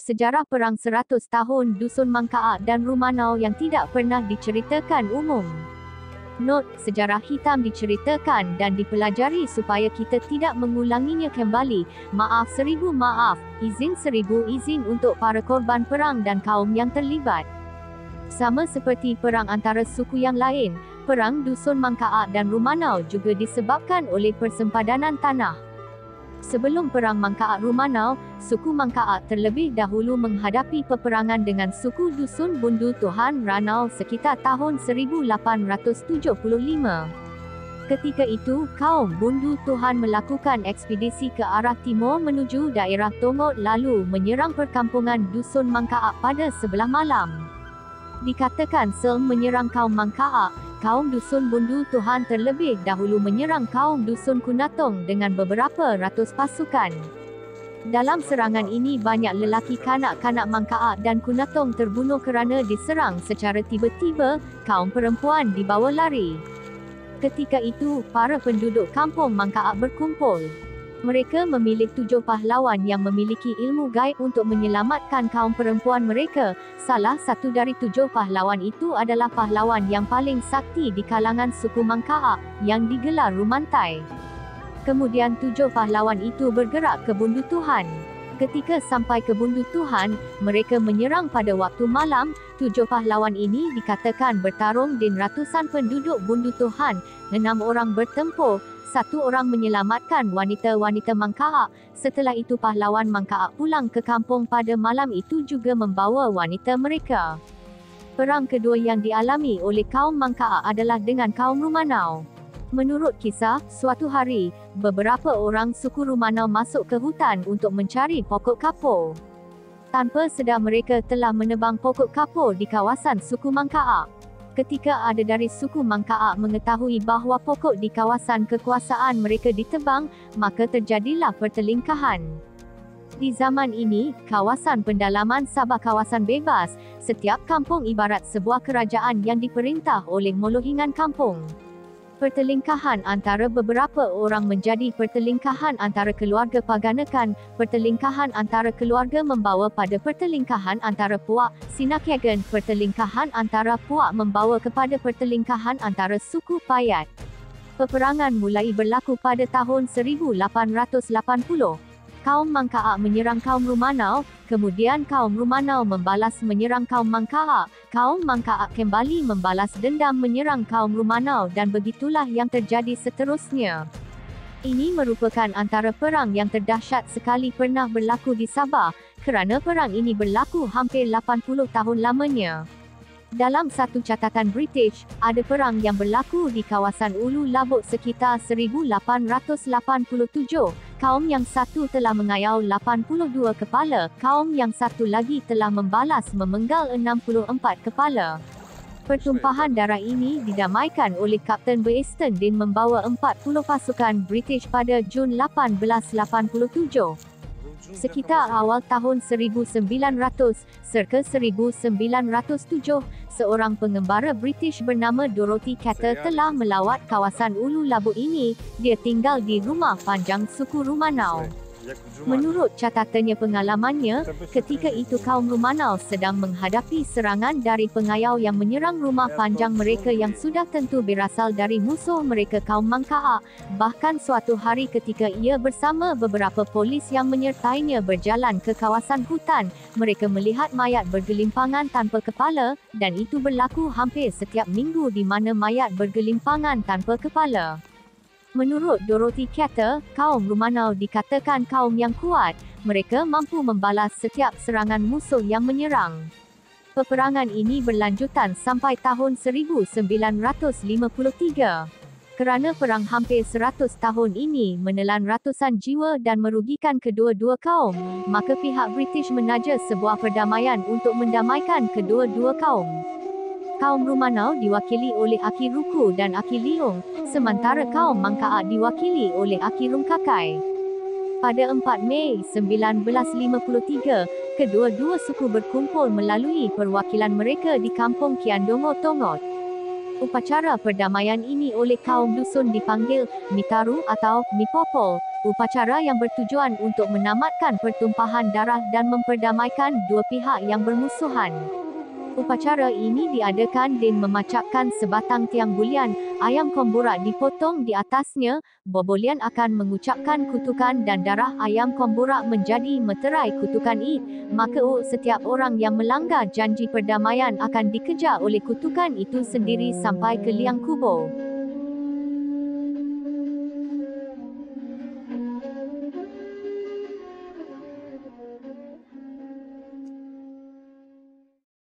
Sejarah Perang 100 Tahun Dusun Mangkaak dan Rumanau yang tidak pernah diceritakan umum. Not, sejarah hitam diceritakan dan dipelajari supaya kita tidak mengulanginya kembali. Maaf seribu maaf, izin seribu izin untuk para korban perang dan kaum yang terlibat. Sama seperti perang antara suku yang lain, Perang Dusun Mangkaak dan Rumanau juga disebabkan oleh persempadanan tanah. Sebelum Perang Mangkaak-Rumanau, suku Mangkaak terlebih dahulu menghadapi peperangan dengan suku Dusun Bundu Tuhan Ranau sekitar tahun 1875. Ketika itu, kaum Bundu Tuhan melakukan ekspedisi ke arah timur menuju daerah Tongot lalu menyerang perkampungan Dusun Mangkaak pada sebelah malam. Dikatakan Selm menyerang kaum Mangkaak, kaum Dusun Bundu Tuhan terlebih dahulu menyerang kaum Dusun Kunatong dengan beberapa ratus pasukan. Dalam serangan ini banyak lelaki kanak-kanak Mangkaak dan Kunatong terbunuh kerana diserang secara tiba-tiba, kaum perempuan dibawa lari. Ketika itu, para penduduk kampung Mangkaak berkumpul. Mereka memilih 7 pahlawan yang memiliki ilmu gaib untuk menyelamatkan kaum perempuan mereka. Salah satu dari 7 pahlawan itu adalah pahlawan yang paling sakti di kalangan suku Mangkaak, yang digelar Rumantai. Kemudian 7 pahlawan itu bergerak ke Bundu Tuhan. Ketika sampai ke Bundu Tuhan, mereka menyerang pada waktu malam. 7 pahlawan ini dikatakan bertarung dengan ratusan penduduk Bundu Tuhan. 6 orang bertempur. 1 orang menyelamatkan wanita-wanita Mangkaak. Setelah itu pahlawan Mangkaak pulang ke kampung pada malam itu juga membawa wanita mereka. Perang kedua yang dialami oleh kaum Mangkaak adalah dengan kaum Rumanau. Menurut kisah, suatu hari, beberapa orang suku Rumanau masuk ke hutan untuk mencari pokok kapur. Tanpa sedar mereka telah menebang pokok kapur di kawasan suku Mangkaak. Ketika ada dari suku Mangkaak mengetahui bahawa pokok di kawasan kekuasaan mereka ditebang, maka terjadilah pertelingkahan. Di zaman ini, kawasan pendalaman Sabah kawasan bebas, setiap kampung ibarat sebuah kerajaan yang diperintah oleh molohingan kampung. Pertelingkahan antara beberapa orang menjadi pertelingkahan antara keluarga paganakan. Pertelingkahan antara keluarga membawa pada pertelingkahan antara puak Sinakyagan. Pertelingkahan antara puak membawa kepada pertelingkahan antara suku Payat. Peperangan mulai berlaku pada tahun 1880. Kaum Mangkaak menyerang kaum Rumanau, kemudian kaum Rumanau membalas menyerang kaum Mangkaak. Kaum Mangkaak kembali membalas dendam menyerang kaum Rumanau dan begitulah yang terjadi seterusnya. Ini merupakan antara perang yang terdahsyat sekali pernah berlaku di Sabah, kerana perang ini berlaku hampir 80 tahun lamanya. Dalam satu catatan British, ada perang yang berlaku di kawasan Ulu Labuk sekitar 1887. Kaum yang satu telah mengayau 82 kepala, kaum yang satu lagi telah membalas memenggal 64 kepala. Pertumpahan darah ini didamaikan oleh Kapten Beeston Dean membawa 40 pasukan British pada Jun 1887. Sekitar awal tahun 1900, circa 1907, seorang pengembara British bernama Dorothy Carter telah melawat kawasan Ulu Labuk ini. Dia tinggal di rumah panjang suku Rumanau. Menurut catatannya pengalamannya, ketika itu kaum Rumanau sedang menghadapi serangan dari pengayau yang menyerang rumah panjang mereka yang sudah tentu berasal dari musuh mereka kaum Mangkaak. Bahkan suatu hari ketika ia bersama beberapa polis yang menyertainya berjalan ke kawasan hutan, mereka melihat mayat bergelimpangan tanpa kepala, dan itu berlaku hampir setiap minggu di mana mayat bergelimpangan tanpa kepala. Menurut Dorothy Carter, kaum Rumanau dikatakan kaum yang kuat. Mereka mampu membalas setiap serangan musuh yang menyerang. Peperangan ini berlanjutan sampai tahun 1953. Kerana perang hampir 100 tahun ini menelan ratusan jiwa dan merugikan kedua-dua kaum, maka pihak British menaja sebuah perdamaian untuk mendamaikan kedua-dua kaum. Kaum Rumanau diwakili oleh Aki Ruku dan Aki Liung, sementara kaum Mangkaak diwakili oleh Aki Rungkakai. Pada 4 Mei 1953, kedua-dua suku berkumpul melalui perwakilan mereka di kampung Kiandongo Tongot. Upacara perdamaian ini oleh kaum dusun dipanggil Mitaru atau Mipopol. Upacara yang bertujuan untuk menamatkan pertumpahan darah dan memperdamaikan dua pihak yang bermusuhan. Upacara ini diadakan dengan memacapkan sebatang tiang bulian, ayam komburak dipotong di atasnya, bobolian akan mengucapkan kutukan dan darah ayam komburak menjadi meterai kutukan Id. Maka setiap orang yang melanggar janji perdamaian akan dikejar oleh kutukan itu sendiri sampai ke liang kubur.